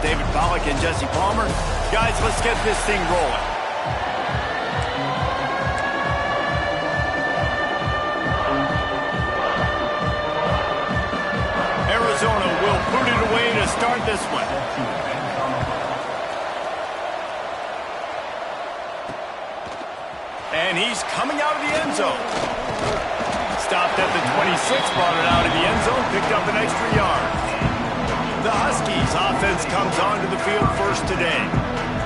David Pollock and Jesse Palmer. Guys, let's get this thing rolling. Arizona will put it away to start this one. And he's coming out of the end zone. Stopped at the 26, brought it out of the end zone, picked up an extra yard. The Huskies offense comes onto the field first today.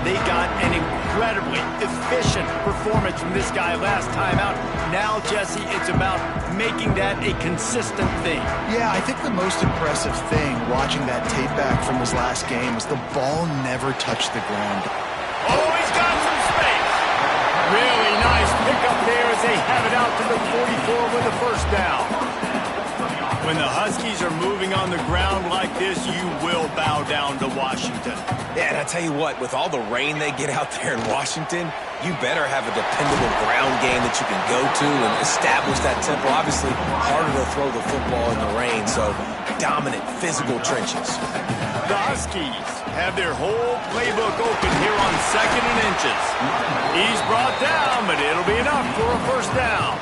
They got an incredibly efficient performance from this guy last time out. Now, Jesse, it's about making that a consistent thing. Yeah, I think the most impressive thing watching that tape back from his last game was the ball never touched the ground. Oh, he's got some space. Really nice pickup there as they have it out to the 44 with a first down. When the Huskies are moving on the ground like this, you will bow down to Washington. Yeah, and I tell you what, with all the rain they get out there in Washington, you better have a dependable ground game that you can go to and establish that tempo. Obviously, harder to throw the football in the rain, so dominant physical trenches. The Huskies have their whole playbook open here on 2nd and inches. He's brought down, but it'll be enough for a first down.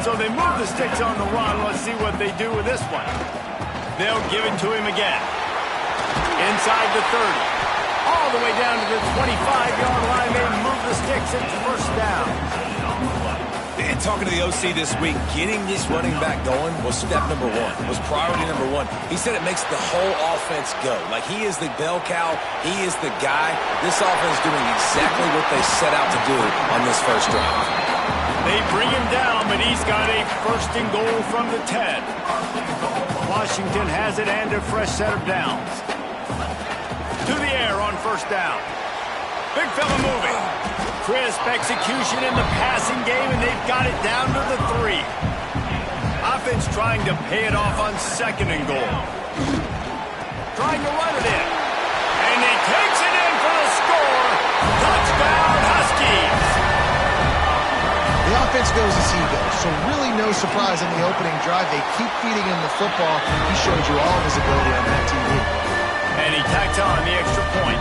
So they move the sticks on the run. Let's see what they do with this one. They'll give it to him again. Inside the 30. All the way down to the 25-yard line. They move the sticks. It's first down. And talking to the OC this week, getting this running back going was step number one, was priority number one. He said it makes the whole offense go. Like, he is the bell cow. He is the guy. This offense is doing exactly what they set out to do on this first drive. They bring him down, but he's got a first and goal from the 10. Washington has it and a fresh set of downs. To the air on first down. Big fella moving. Crisp execution in the passing game, and they've got it down to the 3. Offense trying to pay it off on 2nd and goal. Trying to run it in. And he takes it in for the score. Touchdown, Huskies. The offense goes as he goes, so really no surprise in the opening drive. They keep feeding him the football. He showed you all of his ability on that TV. And he tacks on the extra point.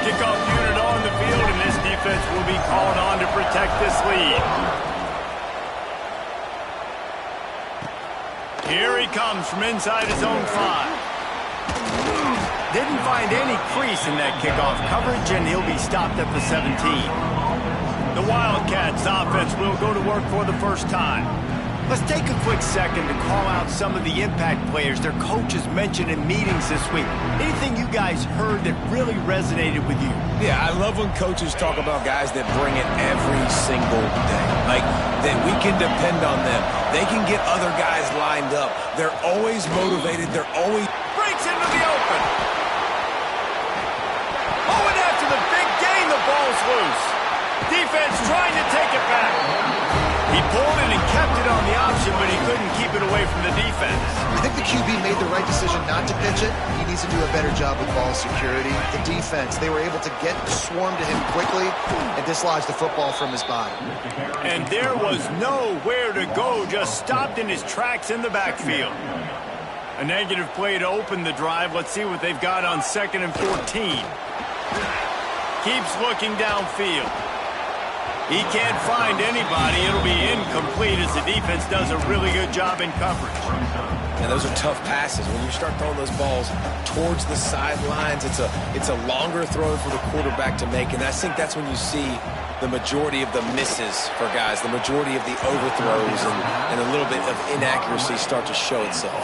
Kickoff unit on the field, and this defense will be called on to protect this lead. Here he comes from inside his own 5. Didn't find any crease in that kickoff coverage, and he'll be stopped at the 17. The Wildcats offense will go to work for the first time. Let's take a quick second to call out some of the impact players their coaches mentioned in meetings this week. Anything you guys heard that really resonated with you? Yeah, I love when coaches talk about guys that bring it every single day. Like, that we can depend on them. They can get other guys lined up. They're always motivated. They're always... Breaks into the open. Oh, and after the big gain, the ball's loose. Defense trying to take it back. He pulled it and kept it on the option, but he couldn't keep it away from the defense. I think the QB made the right decision not to pitch it. He needs to do a better job with ball security. The defense, they were able to get swarm to him quickly and dislodge the football from his body. And there was nowhere to go, just stopped in his tracks in the backfield. A negative play to open the drive. Let's see what they've got on 2nd and 14. Keeps looking downfield. He can't find anybody. It'll be incomplete as the defense does a really good job in coverage. And those are tough passes. When you start throwing those balls towards the sidelines, it's a longer throw for the quarterback to make. And I think that's when you see the majority of the misses for guys, the majority of the overthrows and a little bit of inaccuracy start to show itself.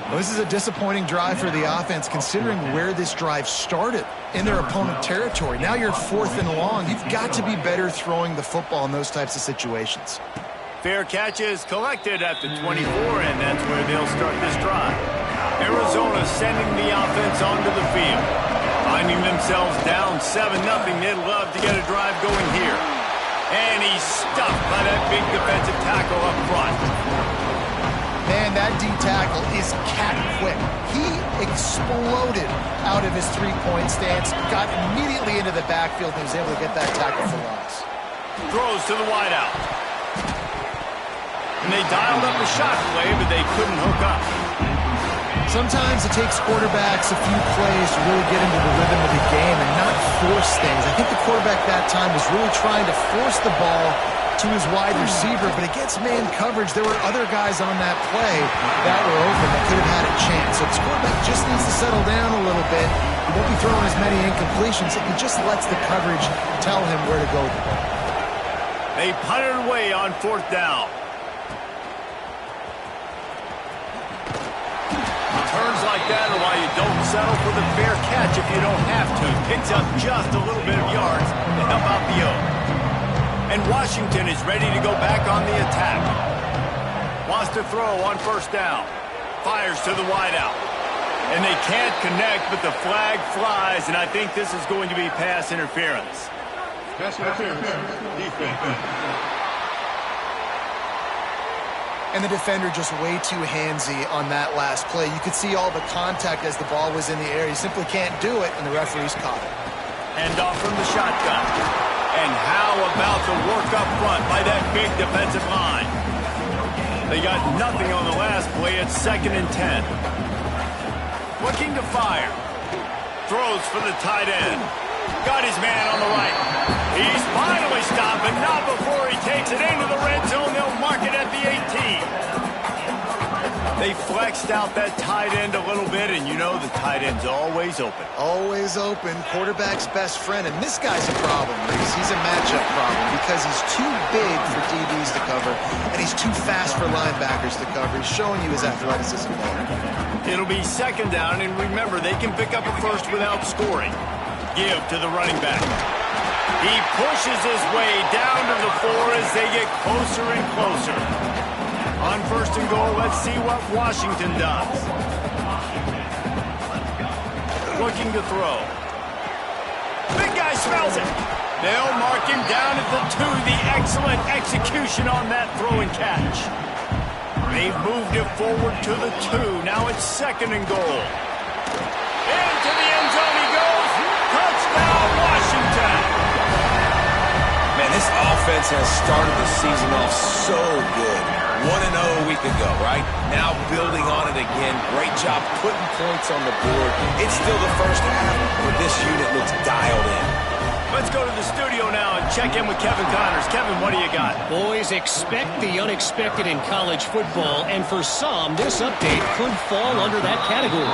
Well, this is a disappointing drive for the offense considering where this drive started in their opponent territory. Now you're 4th and long. You've got to be better throwing the football in those types of situations. Fair catch is collected at the 24, and that's where they'll start this drive. Arizona sending the offense onto the field. Finding themselves down 7-0, they'd love to get a drive going here. And he's stuffed by that big defensive tackle up front. Man, that D-tackle is cat quick. He exploded out of his three-point stance, got immediately into the backfield, and was able to get that tackle for loss. Throws to the wideout. And they dialed up a shot play, but they couldn't hook up. Sometimes it takes quarterbacks a few plays to really get into the rhythm of the game and not force things. I think the quarterback that time was really trying to force the ball to his wide receiver, but against man coverage, there were other guys on that play that were open that could have had a chance. So this quarterback just needs to settle down a little bit. He won't be throwing as many incompletions. He just lets the coverage tell him where to go with the ball. They punted away on 4th down. Turns like that are why you don't settle for the fair catch if you don't have to. Picks up just a little bit of yards to help out the O. And Washington is ready to go back on the attack. Wants to throw on 1st down. Fires to the wideout. And they can't connect, but the flag flies, and I think this is going to be pass interference. Pass interference. Defense. And the defender just way too handsy on that last play. You could see all the contact as the ball was in the air. He simply can't do it, and the referee's caught it. Hand off from the shotgun. And how about the work up front by that big defensive line? They got nothing on the last play. It's 2nd and 10. Looking to fire. Throws for the tight end. Got his man on the right. He's finally stopped, but not before he takes it into the red zone. They'll mark it at the 18. They flexed out that tight end a little bit, and you know the tight end's always open. Always open. Quarterback's best friend. And this guy's a problem, Reese. He's a matchup problem because he's too big for DBs to cover, and he's too fast for linebackers to cover. He's showing you his athleticism there. It'll be 2nd down, and remember, they can pick up a first without scoring. Give to the running back. He pushes his way down to the 4 as they get closer and closer. On 1st and goal, let's see what Washington does. Looking to throw. Big guy smells it. They'll mark him down at the 2. The excellent execution on that throw and catch. They've moved it forward to the 2. Now it's 2nd and goal. Into the end zone he goes. Touchdown, Washington. Man, this offense has started the season off so good. 1-0 a week ago, right? Now building on it again. Great job putting points on the board. It's still the first half, but this unit looks dialed in. Let's go to the studio now and check in with Kevin Connors. Kevin, what do you got? Boys, expect the unexpected in college football, and for some, this update could fall under that category.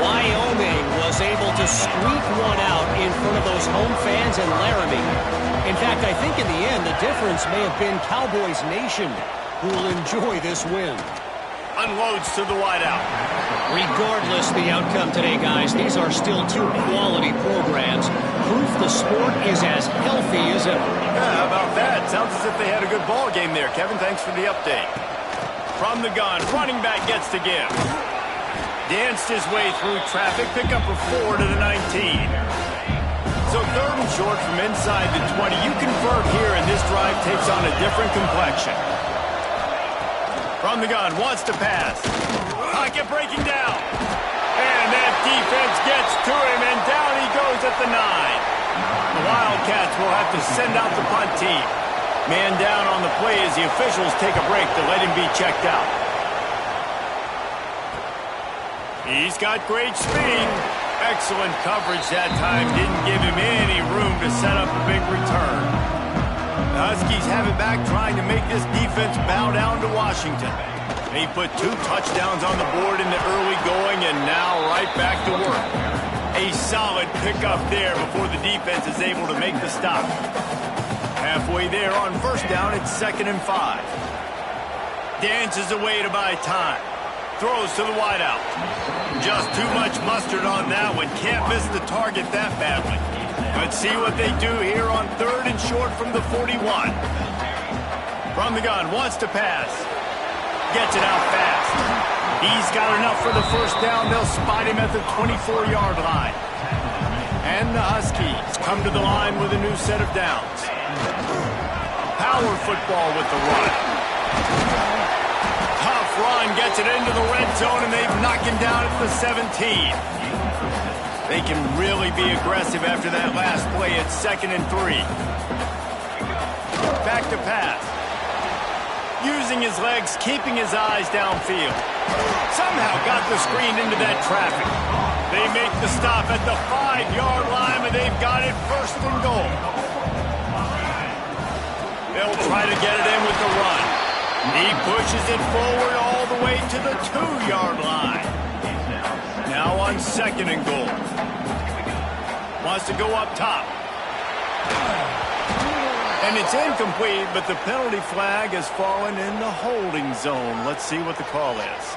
Wyoming was able to squeak one out in front of those home fans in Laramie. In fact, I think in the end, the difference may have been Cowboys Nation, who will enjoy this win. Unloads to the wideout. Regardless the outcome today, guys, these are still 2 quality programs. Proof the sport is as healthy as ever. Yeah, how about that? Sounds as if they had a good ball game there. Kevin, thanks for the update. From the gun, running back gets to give. Danced his way through traffic, pick up a 4 to the 19. So 3rd and short from inside the 20. You convert here, and this drive takes on a different complexion. From the gun, wants to pass. Pocket breaking down. And that defense gets to him, and down he goes at the 9. The Wildcats will have to send out the punt team. Man down on the play as the officials take a break to let him be checked out. He's got great speed. Excellent coverage that time. Didn't give him any room to set up a big return. The Huskies have it back, trying to make this defense bow down to Washington. They put 2 touchdowns on the board in the early going, and now right back to work. A solid pickup there before the defense is able to make the stop. Halfway there on 1st down, it's 2nd and 5. Dances away to buy time. Throws to the wideout. Just too much mustard on that one. Can't miss the target that badly. Let's see what they do here on 3rd and short from the 41. From the gun, wants to pass. Gets it out fast. He's got enough for the 1st down. They'll spot him at the 24-yard line. And the Huskies come to the line with a new set of downs. Power football with the run. Tough run, gets it into the red zone, and they've knocked him down at the 17. They can really be aggressive after that last play. It's 2nd and 3. Back to pass. Using his legs, keeping his eyes downfield. Somehow got the screen into that traffic. They make the stop at the 5-yard line, and they've got it first and goal. They'll try to get it in with the run. He pushes it forward all the way to the 2-yard line. Now on second and goal. Wants to go up top. And it's incomplete, but the penalty flag has fallen in the holding zone. Let's see what the call is.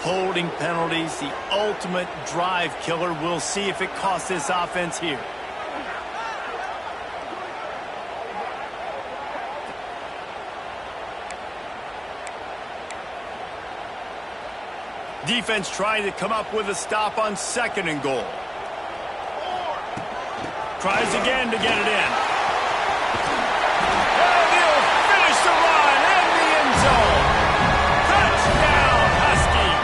Holding penalties, the ultimate drive killer. We'll see if it costs this offense here. Defense trying to come up with a stop on second and goal. Tries again to get it in. And he'll finish the run in the end zone. Touchdown, Huskies.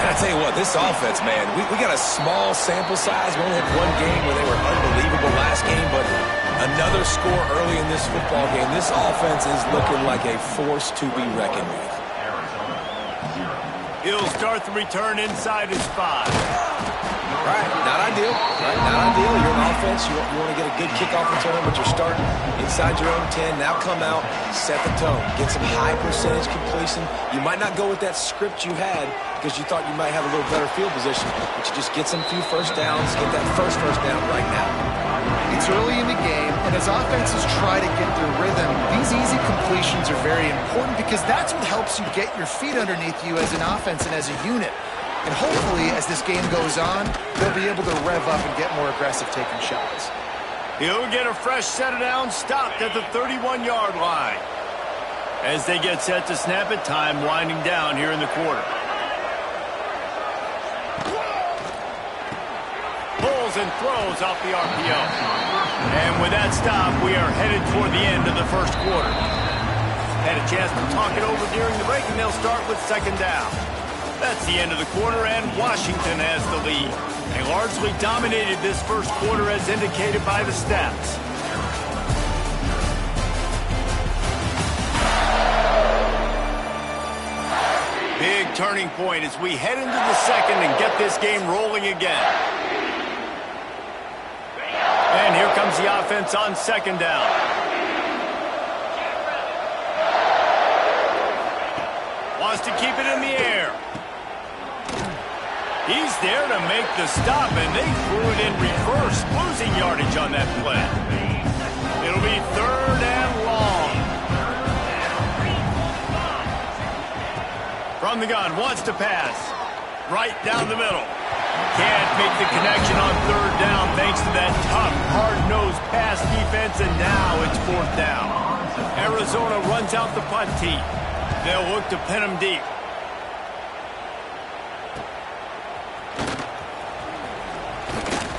And I tell you what, this offense, man, we got a small sample size. We only had one game where they were unbelievable last game, but another score early in this football game. This offense is looking like a force to be reckoned with. He'll start the return inside his 5. Right, not ideal. Right, not ideal. You're an offense. You want to get a good kickoff return, but you're starting inside your own 10. Now come out, set the tone. Get some high percentage completion. You might not go with that script you had because you thought you might have a little better field position, but you just get some few first downs, get that first down right now. It's early in the game, and as offenses try to get their rhythm, these easy completions are very important because that's what helps you get your feet underneath you as an offense and as a unit. And hopefully, as this game goes on, they'll be able to rev up and get more aggressive taking shots. He'll get a fresh set of downs stopped at the 31-yard line. As they get set to snap it, time winding down here in the quarter. Pulls and throws off the RPO. And with that stop, we are headed toward the end of the first quarter. Had a chance to talk it over during the break, and they'll start with second down. That's the end of the quarter, and Washington has the lead. They largely dominated this first quarter as indicated by the stats. Big turning point as we head into the second and get this game rolling again. And here comes the offense on second down. Wants to keep it in the air. He's there to make the stop, and they threw it in reverse, losing yardage on that play. It'll be third and long. From the gun, wants to pass. Right down the middle. Can't make the connection on third down thanks to that tough, hard-nosed pass defense, and now it's fourth down. Arizona runs out the punt team. They'll look to pin him deep.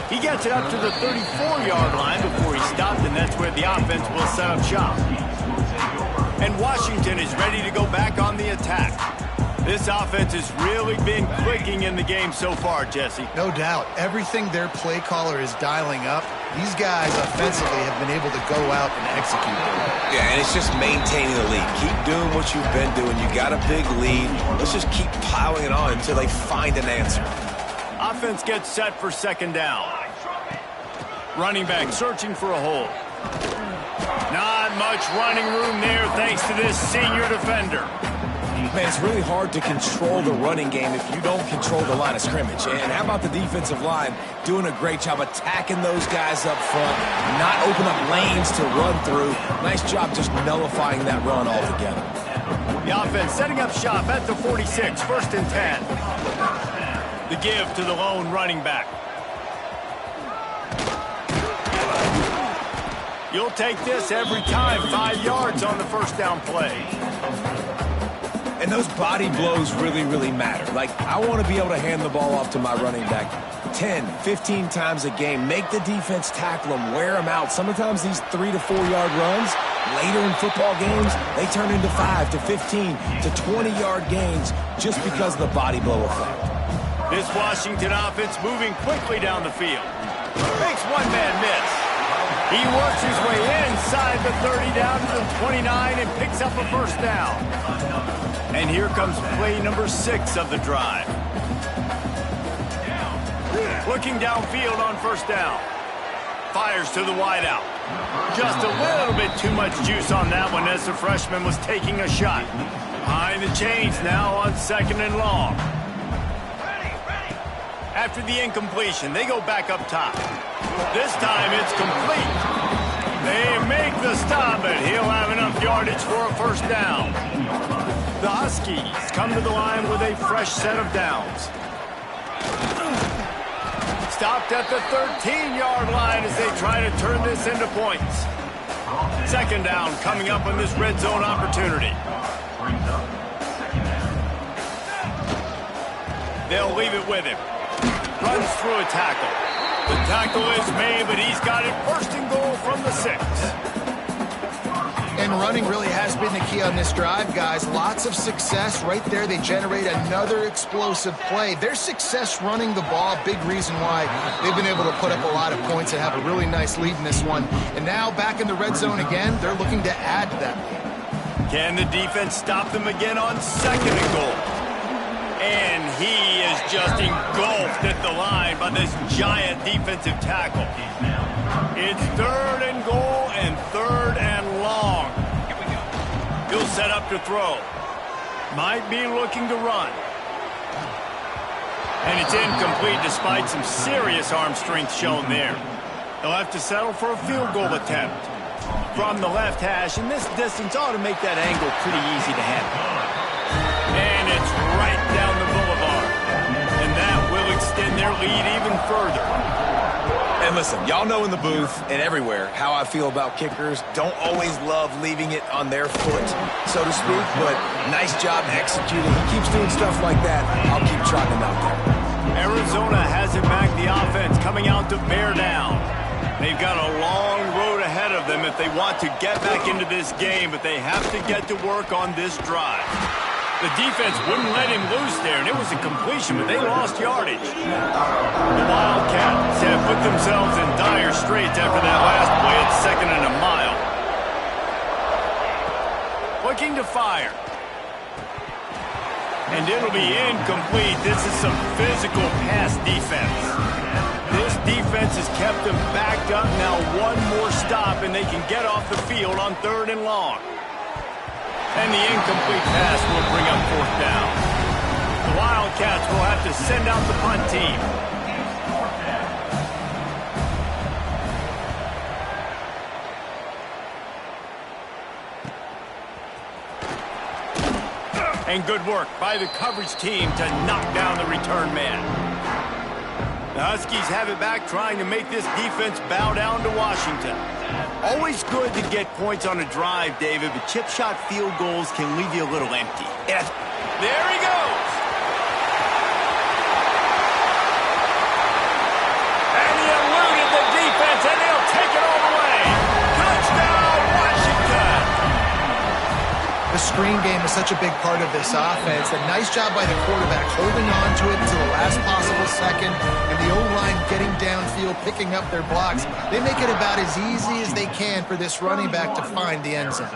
He gets it up to the 34-yard line before he stopped, and that's where the offense will set up shop. And Washington is ready to go back on the attack. This offense has really been clicking in the game so far, Jesse. No doubt. Everything their play caller is dialing up, these guys offensively have been able to go out and execute. Yeah, and it's just maintaining the lead. Keep doing what you've been doing. You got a big lead. Let's just keep piling it on until they find an answer. Offense gets set for second down. Running back searching for a hole. Not much running room there thanks to this senior defender. Man, it's really hard to control the running game if you don't control the line of scrimmage. And how about the defensive line doing a great job attacking those guys up front, not open up lanes to run through. Nice job just nullifying that run altogether. The offense setting up shop at the 46, first and 10. The give to the lone running back. You'll take this every time. 5 yards on the first down play. And those body blows really, really matter. Like, I want to be able to hand the ball off to my running back 10, 15 times a game. Make the defense tackle them, wear them out. Sometimes these 3 to 4 yard runs, later in football games, they turn into 5 to 15 to 20 yard gains just because of the body blow effect. This Washington offense moving quickly down the field. Makes one man miss. He works his way inside the 30 down to the 29 and picks up a first down. And here comes play number 6 of the drive. Looking downfield on first down. Fires to the wideout. Just a little bit too much juice on that one as the freshman was taking a shot. Behind the chains now on 2nd and long. After the incompletion, they go back up top. This time it's complete. They make the stop, but he'll have enough yardage for a first down. The Huskies come to the line with a fresh set of downs. Stopped at the 13-yard line as they try to turn this into points. 2nd down coming up on this red zone opportunity. They'll leave it with him. Runs through a tackle. The tackle is made, but he's got it 1st and goal from the 6. And running really has been the key on this drive, guys. Lots of success right there. They generate another explosive play. Their success running the ball, big reason why they've been able to put up a lot of points and have a really nice lead in this one. And now back in the red zone again, they're looking to add to that lead. Can the defense stop them again on 2nd and goal? And he is just engulfed at the line by this giant defensive tackle. It's 3rd and goal and 3rd and long. He'll set up to throw. Might be looking to run. And it's incomplete despite some serious arm strength shown there. They'll have to settle for a field goal attempt. From the left hash, and this distance ought to make that angle pretty easy to handle. And it's right down the boulevard. And that will extend their lead even further. And listen, y'all know in the booth and everywhere how I feel about kickers. Don't always love leaving it on their foot, so to speak, but nice job executing. He keeps doing stuff like that. I'll keep trotting him out there. Arizona has it back, the offense coming out to bear down. They've got a long road ahead of them if they want to get back into this game, but they have to get to work on this drive. The defense wouldn't let him loose there, and it was a completion, but they lost yardage. The Wildcats have put themselves in dire straits after that last play at 2nd and a mile. Looking to fire. And it'll be incomplete. This is some physical pass defense. This defense has kept them backed up. Now one more stop, and they can get off the field on 3rd and long. And the incomplete pass will bring up 4th down. The Wildcats will have to send out the punt team. And good work by the coverage team to knock down the return man. The Huskies have it back, trying to make this defense bow down to Washington. Always good to get points on a drive, David, but chip shot field goals can leave you a little empty. Yeah. There he goes. And he eluded the defense, and they'll take it all the way. Touchdown, Washington. The screen game is such a big part of this offense. A nice job by the quarterback holding on to it until the last possible second, and the O-line getting downfield, picking up their blocks. They make it about as easy as they can for this running back to find the end zone.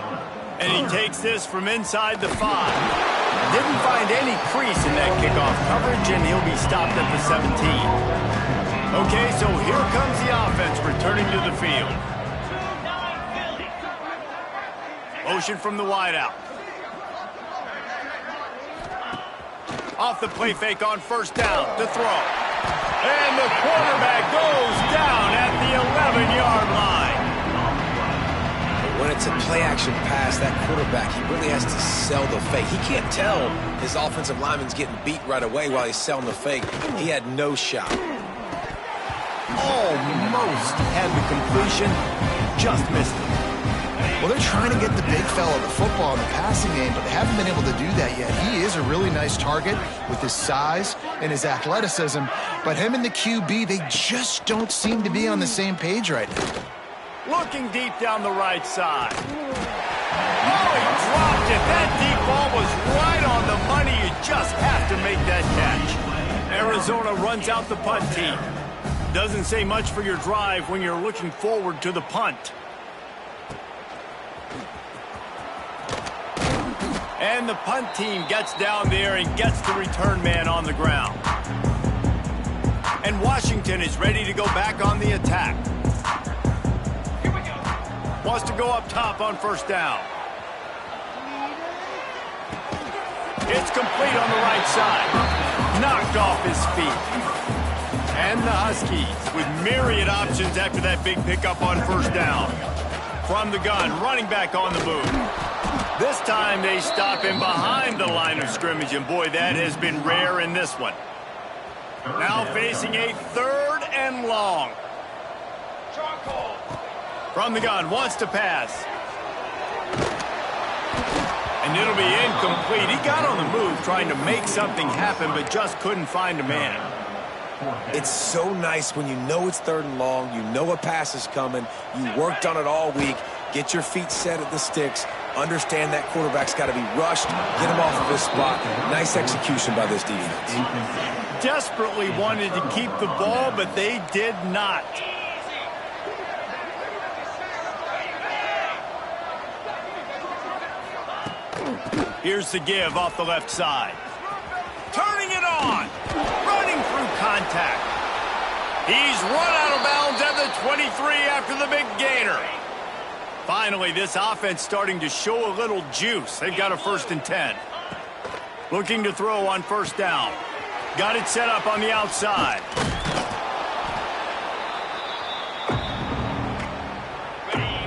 And he takes this from inside the 5. Didn't find any crease in that kickoff coverage, and he'll be stopped at the 17. Okay, so here comes the offense returning to the field. Motion from the wideout. Off the play fake on 1st down to throw. And the quarterback goes down at the 11-yard line. But when it's a play-action pass, that quarterback, he really has to sell the fake. He can't tell his offensive lineman's getting beat right away while he's selling the fake. He had no shot. Almost had the completion, just missed it. Well, they're trying to get the big fella the football in the passing game, but they haven't been able to do that yet. He is a really nice target with his size and his athleticism, but him and the QB, they just don't seem to be on the same page right now. Looking deep down the right side. Oh, he dropped it. That deep ball was right on the money. You just have to make that catch. Arizona runs out the punt team. Doesn't say much for your drive when you're looking forward to the punt. And the punt team gets down there and gets the return man on the ground. And Washington is ready to go back on the attack. Here we go. Wants to go up top on first down. It's complete on the right side. Knocked off his feet. And the Huskies with myriad options after that big pickup on first down. From the gun, running back on the move. This time they stop him behind the line of scrimmage, and boy, that has been rare in this one. Now facing a 3rd and long. From the gun, wants to pass. And it'll be incomplete. He got on the move trying to make something happen, but just couldn't find a man. It's so nice when you know it's 3rd and long, you know a pass is coming, you worked on it all week, get your feet set at the sticks, understand that quarterback's got to be rushed, get him off of his spot. Nice execution by this defense. Desperately wanted to keep the ball, but they did not. Here's the give off the left side. Turning it on. Running through contact. He's run out of bounds at the 23 after the big gainer. Finally, this offense starting to show a little juice. They've got a 1st and 10. Looking to throw on first down. Got it set up on the outside.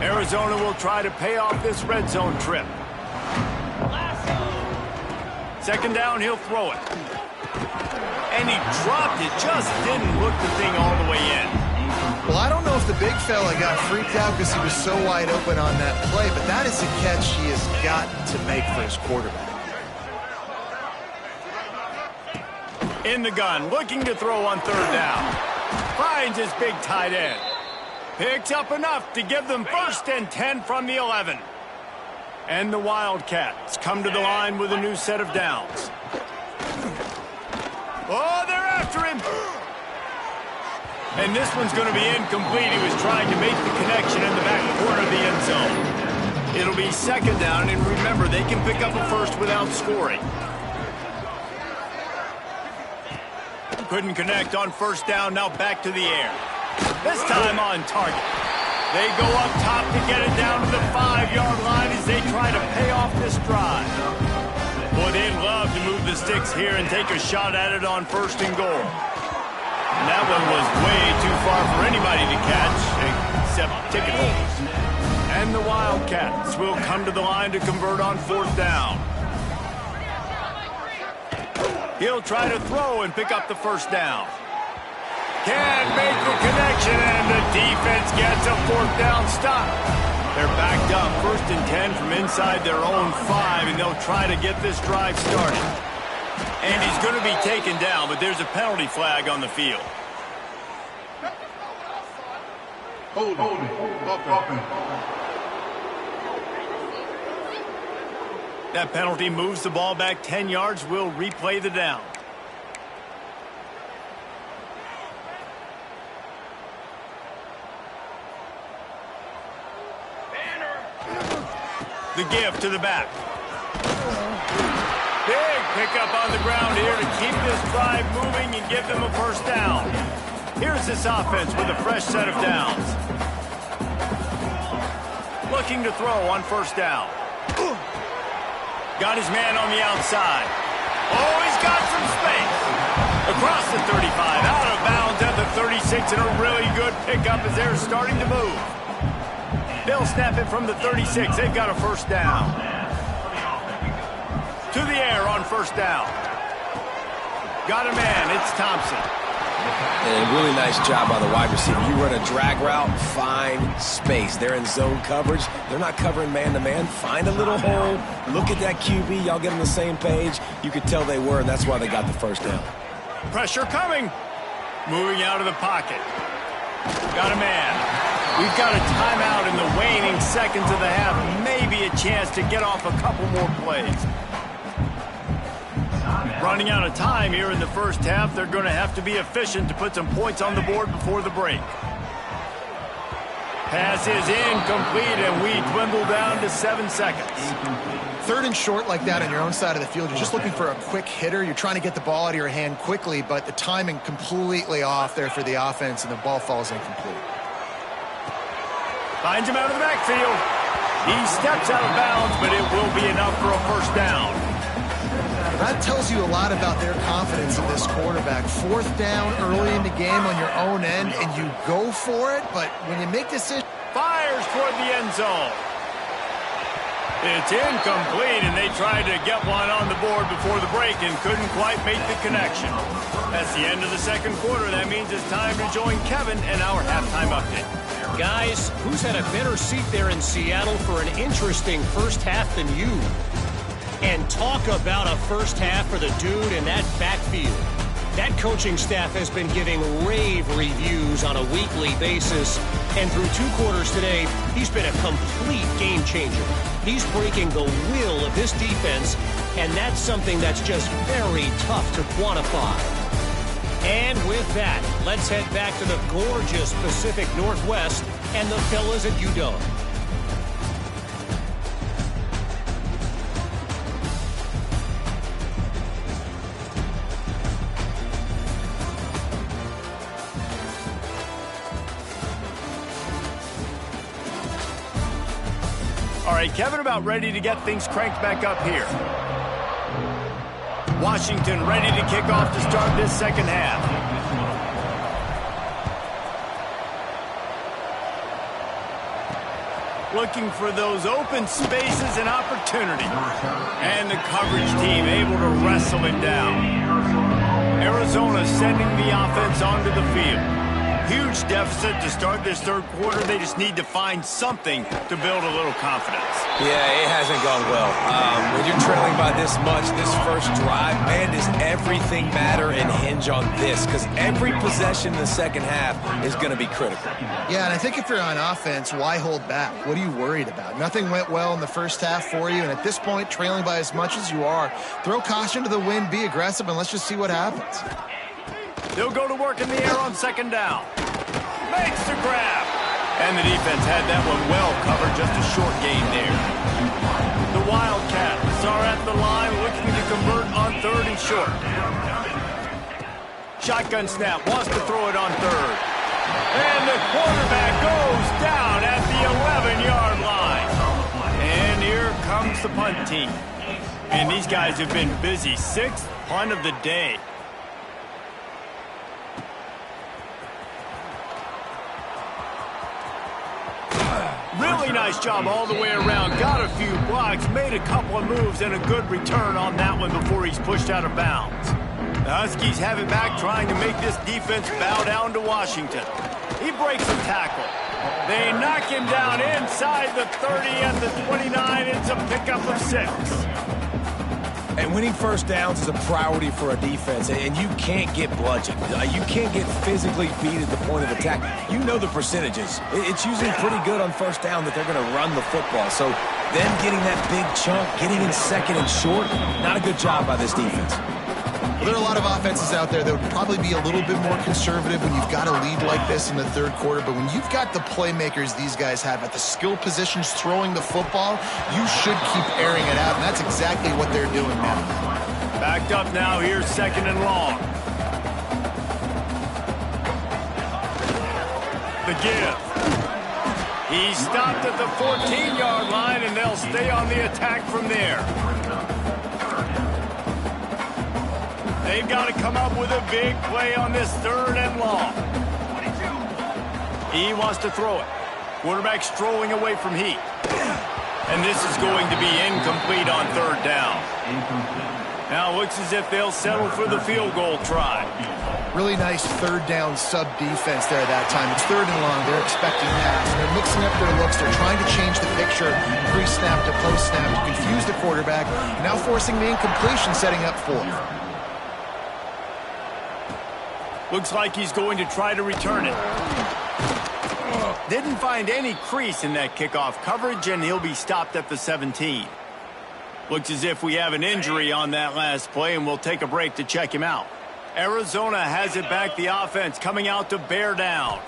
Arizona will try to pay off this red zone trip. 2nd down, he'll throw it. And he dropped it, just didn't look the thing all the way in. Well, I don't know if the big fella got freaked out because he was so wide open on that play, but that is a catch he has got to make for his quarterback. In the gun, looking to throw on 3rd down. Finds his big tight end. Picks up enough to give them 1st and 10 from the 11. And the Wildcats come to the line with a new set of downs. Oh, they're after him. And this one's going to be incomplete. He was trying to make the connection in the back corner of the end zone. It'll be 2nd down, and remember, they can pick up a 1st without scoring. Couldn't connect on first down, now back to the air. This time on target. They go up top to get it down to the 5-yard line as they try to pay off this drive. Boy, they'd love to move the sticks here and take a shot at it on 1st and goal. And that one was way too far for anybody to catch, except ticket holders. And the Wildcats will come to the line to convert on 4th down. He'll try to throw and pick up the 1st down. Can't make the connection, and the defense gets a 4th down stop. They're backed up, 1st and 10 from inside their own 5, and they'll try to get this drive started. And he's going to be taken down, but there's a penalty flag on the field. Hold it. That penalty moves the ball back 10 yards. We'll replay the down. The give to the back. Big pickup on the ground here to keep this drive moving and give them a 1st down. Here's this offense with a fresh set of downs. Looking to throw on 1st down. Got his man on the outside. Oh, he's got some space. Across the 35, out of bounds at the 36, and a really good pickup as they're starting to move. They'll snap it from the 36. They've got a 1st down. To the air on 1st down. Got a man. It's Thompson. And a really nice job by the wide receiver. You run a drag route, find space. They're in zone coverage. They're not covering man-to-man. Find a little hole. Look at that QB. Y'all get on the same page. You could tell they were, and that's why they got the 1st down. Pressure coming. Moving out of the pocket. Got a man. We've got a timeout in the waning seconds of the half. Maybe a chance to get off a couple more plays. Running out of time here in the first half, they're going to have to be efficient to put some points on the board before the break. Pass is incomplete, and we dwindle down to 7 seconds. Third and short like that on your own side of the field, you're just looking for a quick hitter. You're trying to get the ball out of your hand quickly, but the timing completely off there for the offense, and the ball falls incomplete. Finds him out of the backfield. He steps out of bounds, but it will be enough for a first down. That tells you a lot about their confidence in this quarterback. Fourth down early in the game on your own end, and you go for it, but when you make decisions... Fires toward the end zone. It's incomplete, and they tried to get one on the board before the break and couldn't quite make the connection. That's the end of the second quarter. That means it's time to join Kevin and our halftime update. Guys, who's had a better seat there in Seattle for an interesting first half than you? And talk about a first half for the dude in that backfield. That coaching staff has been giving rave reviews on a weekly basis. And through 2 quarters today, he's been a complete game changer. He's breaking the will of this defense, and that's something that's just very tough to quantify. And with that, let's head back to the gorgeous Pacific Northwest and the fellas at UDub. All right, Kevin about ready to get things cranked back up here. Washington ready to kick off to start this second half. Looking for those open spaces and opportunity. And the coverage team able to wrestle him down. Arizona sending the offense onto the field. Huge deficit to start this third quarter. They just need to find something to build a little confidence. Yeah, it hasn't gone well. When you're trailing by this much, this first drive, man, does everything matter and hinge on this? Because every possession in the second half is going to be critical. Yeah, and I think if you're on offense, why hold back? What are you worried about? Nothing went well in the first half for you, and at this point, trailing by as much as you are, throw caution to the wind, be aggressive, and let's just see what happens. They'll go to work in the air on second down. Makes the grab. And the defense had that one well covered, just a short gain there. The Wildcats are at the line looking to convert on third and short. Shotgun snap, wants to throw it on third. And the quarterback goes down at the 11-yard line. And here comes the punt team. And these guys have been busy. 6th punt of the day. Really nice job all the way around. Got a few blocks, made a couple of moves, and a good return on that one before he's pushed out of bounds. The Huskies have it back, trying to make this defense bow down to Washington. He breaks a tackle. They knock him down inside the 30 at the 29. It's a pickup of 6. And winning first downs is a priority for a defense, and you can't get bludgeoned. You can't get physically beat at the point of attack. You know the percentages. It's usually pretty good on first down that they're going to run the football. So them getting that big chunk, getting in second and short, not a good job by this defense. Well, there are a lot of offenses out there that would probably be a little bit more conservative when you've got a lead like this in the third quarter. But when you've got the playmakers these guys have at the skill positions throwing the football, you should keep airing it out. And that's exactly what they're doing now. Backed up now. Here's second and long. The give. He stopped at the 14-yard line, and they'll stay on the attack from there. They've got to come up with a big play on this third and long. He wants to throw it. Quarterback strolling away from Heat. And this is going to be incomplete on third down. Now it looks as if they'll settle for the field goal try. Really nice third down sub defense there that time. It's third and long. They're expecting pass. They're mixing up their looks. They're trying to change the picture pre-snap to post-snap to confuse the quarterback. Now forcing the incompletion, setting up fourth. Looks like he's going to try to return it. Didn't find any crease in that kickoff coverage, and he'll be stopped at the 17. Looks as if we have an injury on that last play, and we'll take a break to check him out. Arizona has it back, the offense coming out to bear down.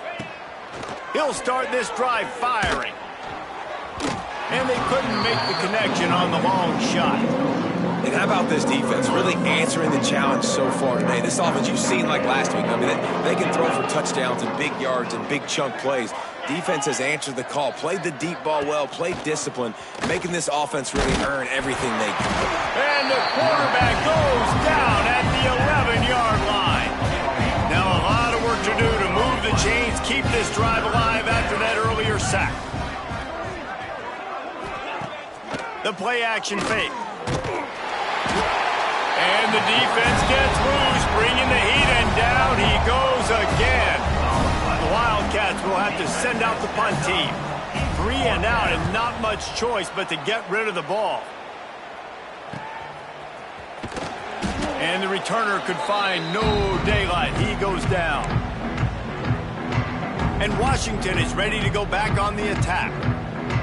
He'll start this drive firing. And they couldn't make the connection on the long shot. And how about this defense really answering the challenge so far today? This offense you've seen like last week. I mean, they can throw for touchdowns and big yards and big chunk plays. Defense has answered the call, played the deep ball well, played discipline, making this offense really earn everything they can. And the quarterback goes down at the 11-yard line. Now a lot of work to do to move the chains, keep this drive alive after that earlier sack. The play-action fake. And the defense gets loose, bringing the heat, and down he goes again. The Wildcats will have to send out the punt team. 3 and out, and not much choice but to get rid of the ball. And the returner could find no daylight. He goes down. And Washington is ready to go back on the attack.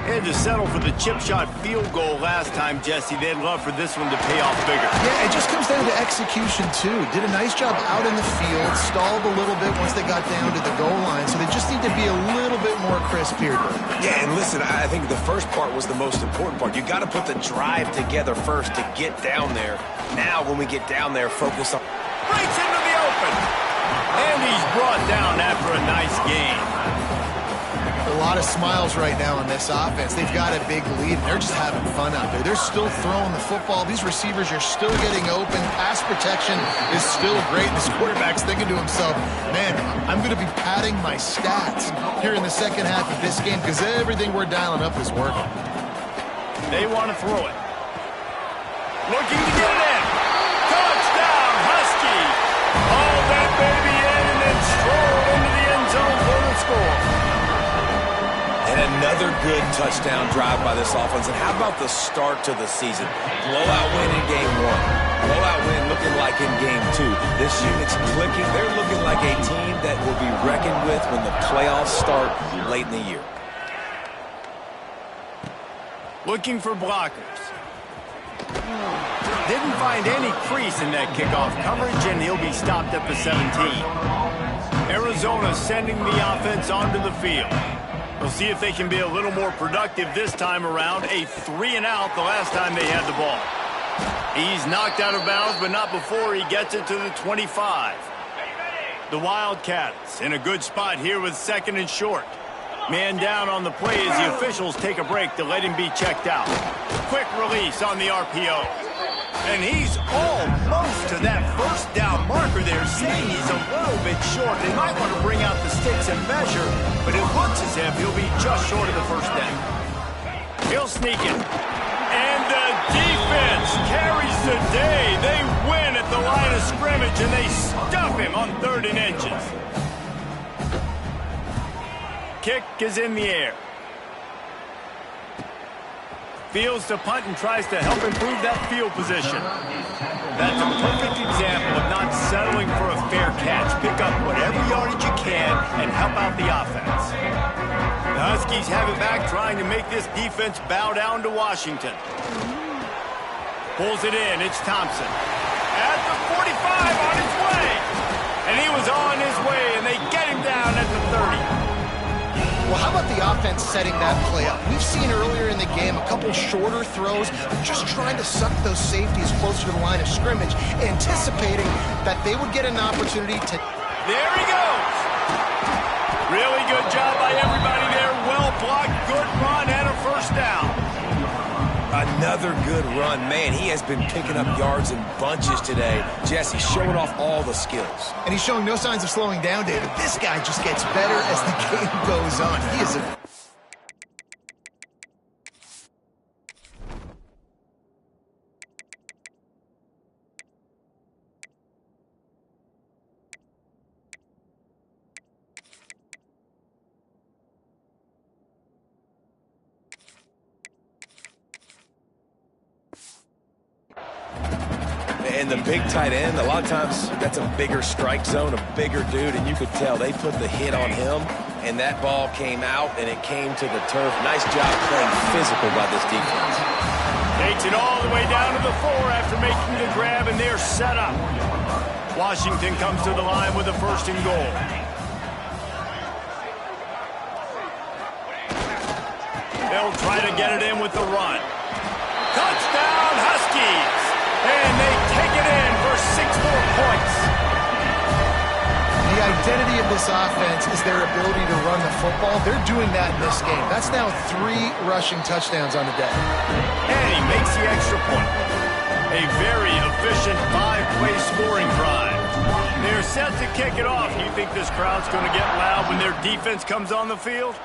They had to settle for the chip shot field goal last time, Jesse. They'd love for this one to pay off bigger. Yeah, it just comes down to execution, too. Did a nice job out in the field, stalled a little bit once they got down to the goal line, so they just need to be a little bit more crisp here. Yeah, and listen, I think the first part was the most important part. You got to put the drive together first to get down there. Now, when we get down there, focus on... Breaks into the open. And he's brought down after a nice game. A lot of smiles right now on this offense. They've got a big lead, and they're just having fun out there. They're still throwing the football. These receivers are still getting open. Pass protection is still great. This quarterback's thinking to himself, man, I'm going to be padding my stats here in the second half of this game because everything we're dialing up is working. They want to throw it. Looking to get it in. Touchdown, Huskies. Haul that baby in and then stroll into the end zone for the score. And another good touchdown drive by this offense. And how about the start to the season? Blowout win in game 1. Blowout win looking like in game 2. This unit's clicking. They're looking like a team that will be reckoned with when the playoffs start late in the year. Looking for blockers. Didn't find any crease in that kickoff coverage, and he'll be stopped at the 17. Arizona sending the offense onto the field. We'll see if they can be a little more productive this time around. A 3 and out the last time they had the ball. He's knocked out of bounds, but not before he gets it to the 25. The Wildcats in a good spot here with 2nd and short. Man down on the play as the officials take a break to let him be checked out. Quick release on the RPO. And he's almost to that first down marker there, saying he's a little bit short. They might want to bring out the sticks and measure, but it looks as if he'll be just short of the first down. He'll sneak it. And the defense carries the day. They win at the line of scrimmage, and they stuff him on 3rd and inches. Kick is in the air. Fields to punt and tries to help improve that field position. That's a perfect example of not settling for a fair catch. Pick up whatever yardage you can and help out the offense. The Huskies have it back, trying to make this defense bow down to Washington. Pulls it in. It's Thompson. At the 45 on his way. And he was on his way, and they get him down at the 30. Well, how about the offense setting that play up? We've seen earlier in the game a couple shorter throws, just trying to suck those safeties closer to the line of scrimmage, anticipating that they would get an opportunity to... There he goes! Really good job by everybody there. Well blocked, good run, and a first down. Another good run. Man, he has been picking up yards in bunches today. Jesse showing off all the skills. And he's showing no signs of slowing down, David. This guy just gets better as the game goes on. He is a... And the big tight end, a lot of times that's a bigger strike zone, a bigger dude, and you could tell they put the hit on him, and that ball came out, and it came to the turf. Nice job playing physical by this defense. Takes it all the way down to the 4 after making the grab, and they're set up. Washington comes to the line with a 1st and goal. They'll try to get it in with the run. Touchdown, Huskies! And they take it in for 6 more points. The identity of this offense is their ability to run the football. They're doing that in this game. That's now 3 rushing touchdowns on the day. And he makes the extra point. A very efficient 5-play scoring drive. They're set to kick it off. You think this crowd's going to get loud when their defense comes on the field?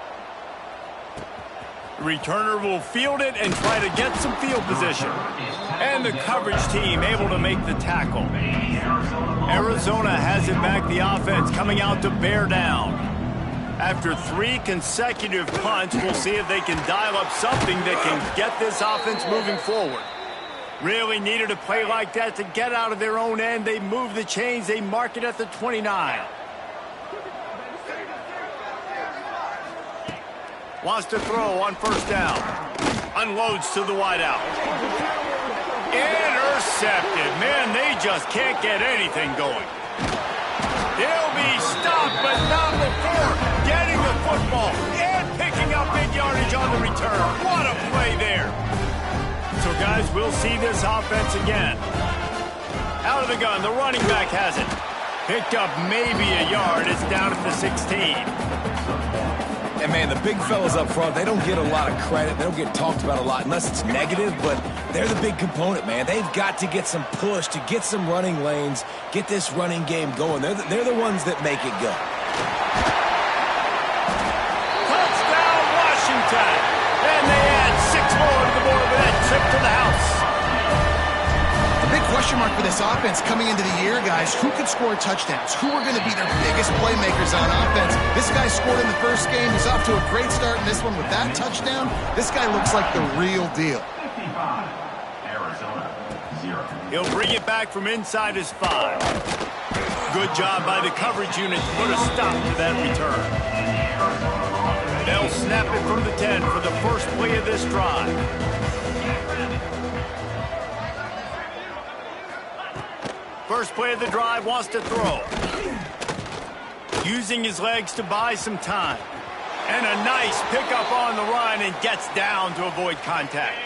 The returner will field it and try to get some field position. And the coverage team able to make the tackle. Arizona has it back, the offense coming out to bear down. After 3 consecutive punts, we'll see if they can dial up something that can get this offense moving forward. Really needed a play like that to get out of their own end. They move the chains. They mark it at the 29. Wants to throw on 1st down. Unloads to the wideout. Intercepted. Man, they just can't get anything going. He'll be stopped, but not before getting the football and picking up big yardage on the return. What a play there. So, guys, we'll see this offense again. Out of the gun, the running back has it. Picked up maybe a yard. It's down at the 16. And, man, the big fellas up front, they don't get a lot of credit. They don't get talked about a lot unless it's negative, but they're the big component, man. They've got to get some push, to get some running lanes, get this running game going. They're the ones that make it go. Touchdown, Washington! And they add 6 more to the board with that trip to the house. The big question mark for this offense coming into the year, guys, who could score touchdowns? Who are going to be their biggest playmakers on offense? This guy scored in the 1st game. He's off to a great start in this one with that touchdown. This guy looks like the real deal. Arizona, 0. He'll bring it back from inside his 5. Good job by the coverage unit to put a stop to that return. They'll snap it from the 10 for the 1st play of this drive. First play of the drive, wants to throw. Using his legs to buy some time. And a nice pickup on the run and gets down to avoid contact.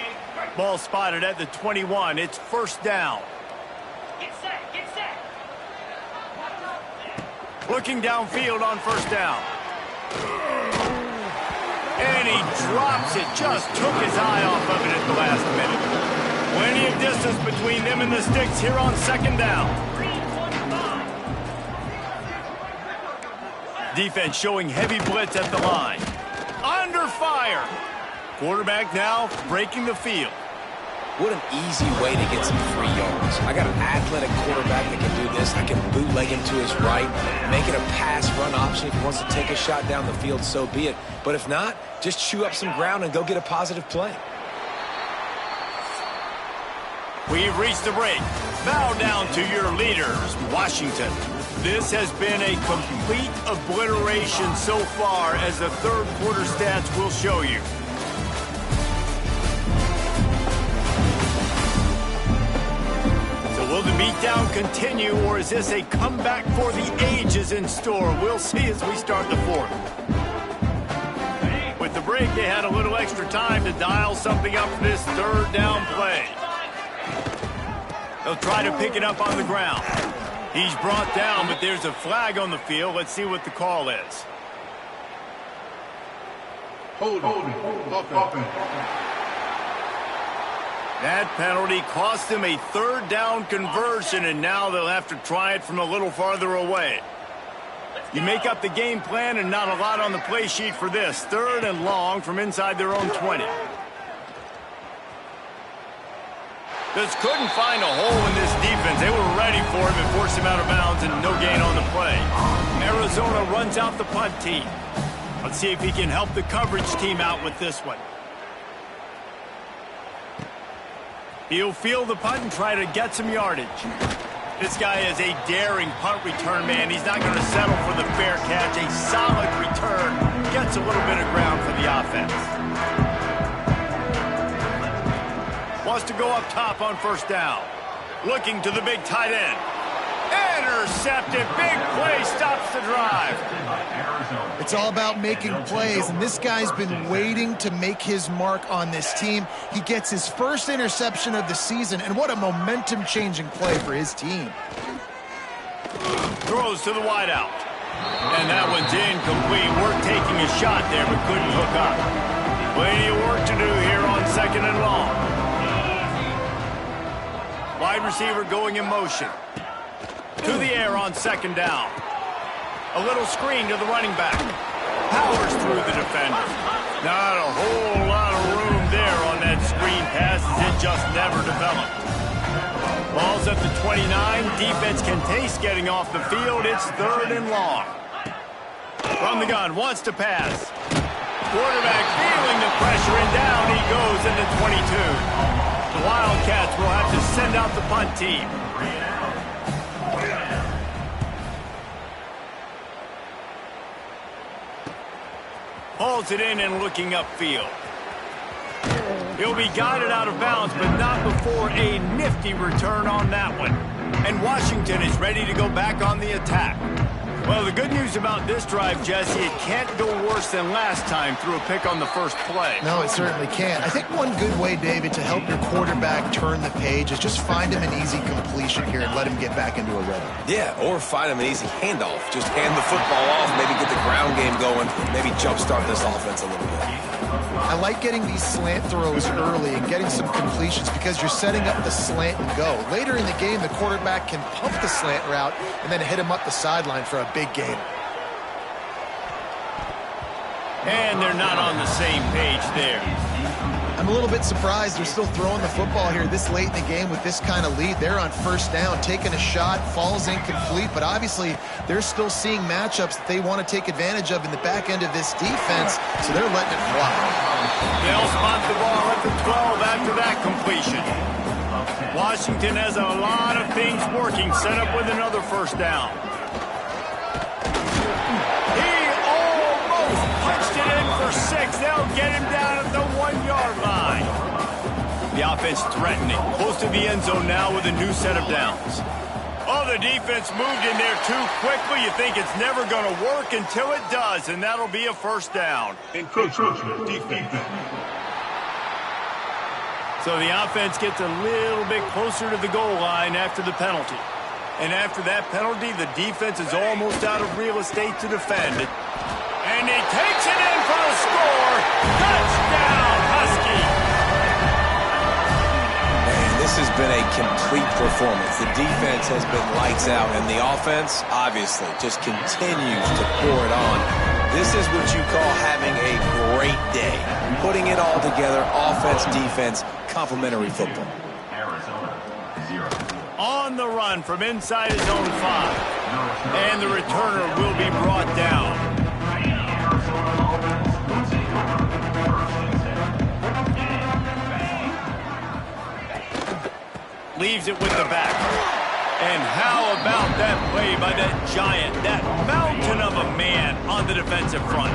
Ball spotted at the 21. It's 1st down. Get set, get set. Looking downfield on 1st down. And he drops it. Just took his eye off of it at the last minute. Plenty of distance between them and the sticks here on 2nd down. Defense showing heavy blitz at the line. Under fire. Quarterback now breaking the field. What an easy way to get some free yards. I got an athletic quarterback that can do this. I can bootleg him to his right, make it a pass-run option. If he wants to take a shot down the field, so be it. But if not, just chew up some ground and go get a positive play. We've reached the break. Bow down to your leaders, Washington. This has been a complete obliteration so far, as the 3rd quarter stats will show you. So will the beatdown continue, or is this a comeback for the ages in store? We'll see as we start the 4th. With the break, they had a little extra time to dial something up for this 3rd down play. They'll try to pick it up on the ground. He's brought down, but there's a flag on the field. Let's see what the call is. Holding. Offense. That penalty cost them a 3rd down conversion, and now they'll have to try it from a little farther away. You make up the game plan, and not a lot on the play sheet for this. 3rd and long from inside their own 20. Just couldn't find a hole in this defense. They were ready for him and forced him out of bounds, and no gain on the play. Arizona runs out the punt team. Let's see if he can help the coverage team out with this one. He'll field the punt and try to get some yardage. This guy is a daring punt return man. He's not going to settle for the fair catch. A solid return. Gets a little bit of ground for the offense. wants to go up top on first down. Looking to the big tight end. Intercepted. Big play stops the drive. It's all about making plays, and this guy's been waiting to make his mark on this team. He gets his first interception of the season, and what a momentum-changing play for his team. Throws to the wideout. And that one's incomplete. We're taking a shot there, but couldn't hook up. Plenty of work to do here on 2nd and long. Wide receiver going in motion. To the air on 2nd down. A little screen to the running back. Powers through the defender. Not a whole lot of room there on that screen pass as it just never developed. Ball's at the 29. Defense can taste getting off the field. It's 3rd and long. From the gun, wants to pass. Quarterback feeling the pressure, and down he goes in the 22. The Wildcats will have to send out the punt team. Hauls it in and looking upfield. He'll be guided out of bounds, but not before a nifty return on that one. And Washington is ready to go back on the attack. Well, the good news about this drive, Jesse, it can't go worse than last time through a pick on the first play. No, it certainly can't. I think one good way, David, to help your quarterback turn the page is just find him an easy completion here and let him get back into a rhythm. Yeah, or find him an easy handoff. Just hand the football off, maybe get the ground game going, maybe jumpstart this offense a little bit. I like getting these slant throws early and getting some completions because you're setting up the slant and go. Later in the game, the quarterback can pump the slant route and then hit him up the sideline for a big gain. And they're not on the same page there. I'm a little bit surprised they're still throwing the football here this late in the game with this kind of lead. They're on first down, taking a shot, falls incomplete, but obviously they're still seeing matchups that they want to take advantage of in the back end of this defense, so they're letting it fly. They'll spot the ball at the 12 after that completion. Washington has a lot of things working, set up with another first down. He almost punched it in for 6. They'll get him down at the 1-yard line. The offense threatening, close to the end zone now with a new set of downs. Oh, the defense moved in there too quickly. You think it's never going to work until it does, and that'll be a first down. Encroachment defense. So the offense gets a little bit closer to the goal line after the penalty. And after that penalty, the defense is almost out of real estate to defend it. And he takes it in for a score. Touchdown, Husky. Man, this has been a complete performance. The defense has been lights out, and the offense, obviously, just continues to pour it on. This is what you call having a great day. Putting it all together, offense, defense, complementary football. Arizona, 0. On the run from inside his own 5. And the returner will be brought down. Leaves it with the back. And how about that play by that giant, that mountain of a man on the defensive front?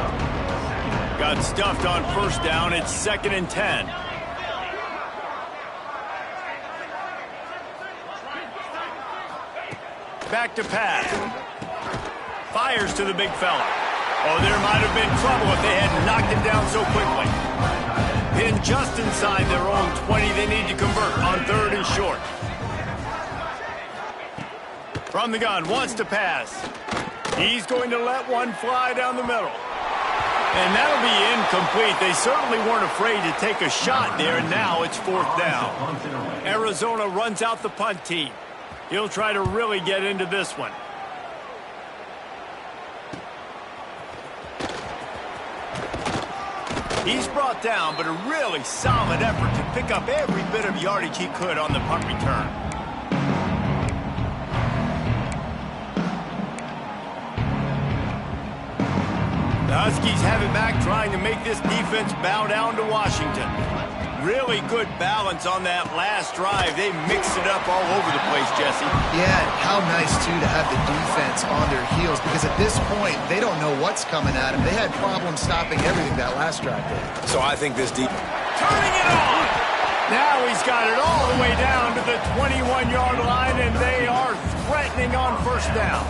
Got stuffed on first down. It's 2nd and 10. Back to pass. Fires to the big fella. Oh, there might have been trouble if they hadn't knocked him down so quickly. Pinned just inside their own 20. They need to convert on 3rd and short. From the gun, wants to pass. He's going to let one fly down the middle. And that'll be incomplete. They certainly weren't afraid to take a shot there, and now it's 4th down. Arizona runs out the punt team. He'll try to really get into this one. He's brought down, but a really solid effort to pick up every bit of yardage he could on the punt return. The Huskies have it back, trying to make this defense bow down to Washington. Really good balance on that last drive. They mixed it up all over the place, Jesse. Yeah, how nice, too, to have the defense on their heels, because at this point, they don't know what's coming at them. They had problems stopping everything that last drive did. So I think this deep... Turning it on! Now he's got it all the way down to the 21-yard line, and they are threatening on first down.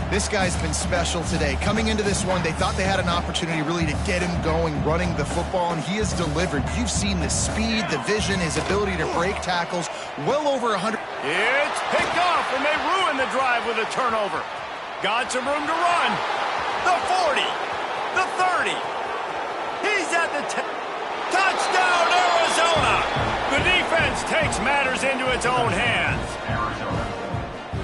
This guy's been special today. Coming into this one, they thought they had an opportunity really to get him going, running the football, and he has delivered. You've seen the speed, the vision, his ability to break tackles, well over 100. It's picked off, and they ruin the drive with a turnover. Got some room to run. The 40, the 30. He's at the 10. Touchdown, Arizona! The defense takes matters into its own hands.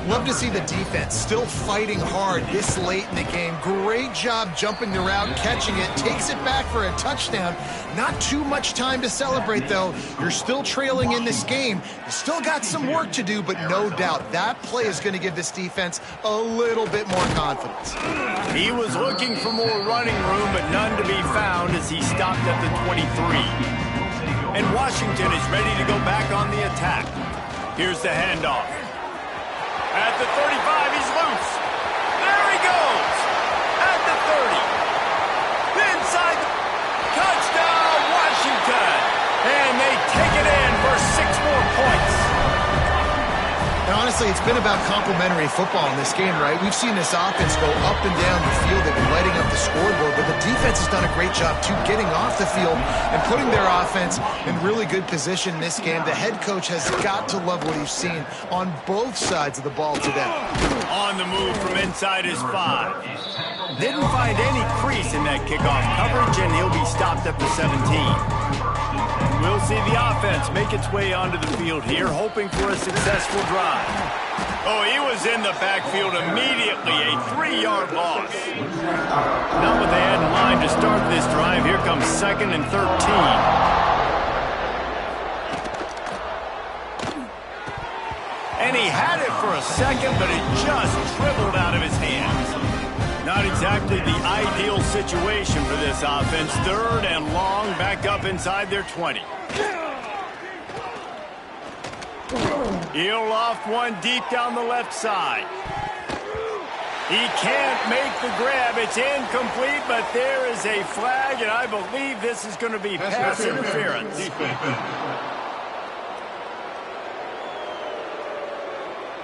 Love to see the defense still fighting hard this late in the game. Great job jumping the route, catching it, takes it back for a touchdown. Not too much time to celebrate, though. You're still trailing in this game. You still got some work to do, but no doubt that play is going to give this defense a little bit more confidence. He was looking for more running room, but none to be found as he stopped at the 23. And Washington is ready to go back on the attack. Here's the handoff. At the 35, he's loose. There he goes. At the 30. Inside the touchdown, Washington. And they take it in for 6 more points. Now, honestly, it's been about complementary football in this game, right? We've seen this offense go up and down the field. They've been lighting up the scoreboard, but the defense has done a great job, too, getting off the field and putting their offense in really good position in this game. The head coach has got to love what he's seen on both sides of the ball today. On the move from inside his 5. Didn't find any crease in that kickoff coverage, and he'll be stopped at the 17. We'll see the offense make its way onto the field here, hoping for a successful drive. Oh, he was in the backfield immediately, a 3-yard loss. Not what they had in mind to start this drive. Here comes 2nd and 13. And he had it for a second, but it just dribbled out of his hands. Not exactly the ideal situation for this offense. 3rd and long, back up inside their 20. He'll loft one deep down the left side. He can't make the grab. It's incomplete, but there is a flag, and I believe this is going to be pass interference.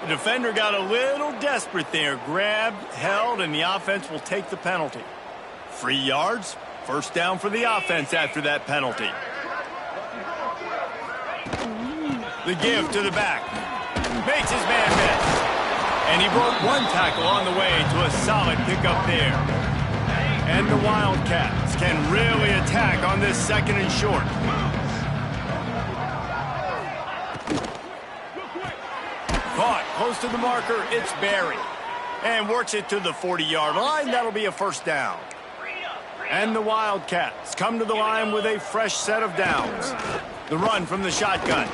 The defender got a little desperate there. Grabbed, held, and the offense will take the penalty. 3 yards, first down for the offense after that penalty. The give to the back. Makes his man miss. And he broke one tackle on the way to a solid pickup there. And the Wildcats can really attack on this 2nd and short. Caught close to the marker, it's Barry. And works it to the 40-yard line. That'll be a first down. And the Wildcats come to the line with a fresh set of downs. The run from the shotgun.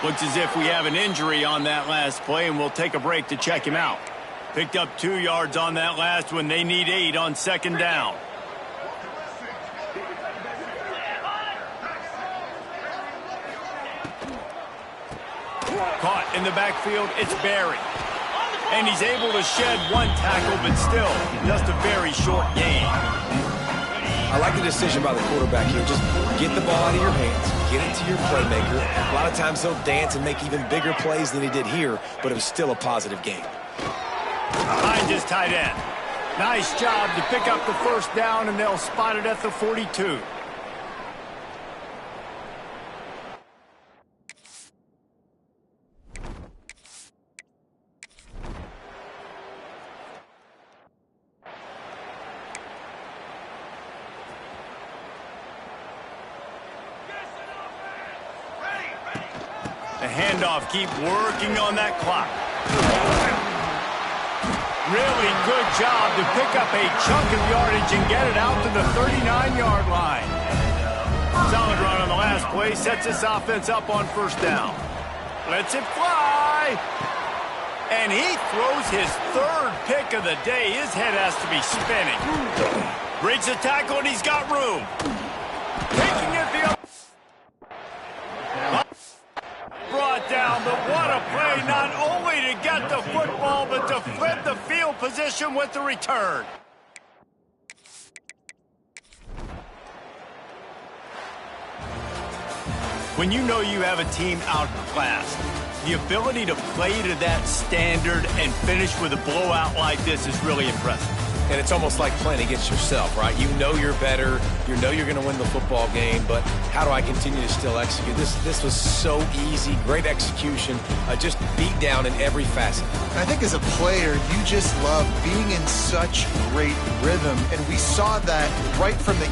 Looks as if we have an injury on that last play, and we'll take a break to check him out. Picked up 2 yards on that last one. They need 8 on 2nd down. Caught in the backfield, it's Barry. And he's able to shed one tackle, but still just a very short gain. I like the decision by the quarterback here. Just get the ball out of your hands, get it to your playmaker. A lot of times he'll dance and make even bigger plays than he did here, but it was still a positive game. Behind his tight end. Nice job to pick up the first down, and they'll spot it at the 42. The handoff, keep working on that clock. Really good job to pick up a chunk of yardage and get it out to the 39-yard line. Solid run on the last play, sets this offense up on first down. Lets it fly. And he throws his 3rd pick of the day. His head has to be spinning. Breaks the tackle, and he's got room. Taking it the other. Brought down, but what a play, not only to get the football, but to flip the field position with the return. When you know you have a team outclassed, the ability to play to that standard and finish with a blowout like this is really impressive. And it's almost like playing against yourself, right? You know you're better. You know you're going to win the football game, but how do I continue to still execute? This was so easy, great execution, just beat down in every facet. I think as a player, you just love being in such great rhythm, and we saw that right from the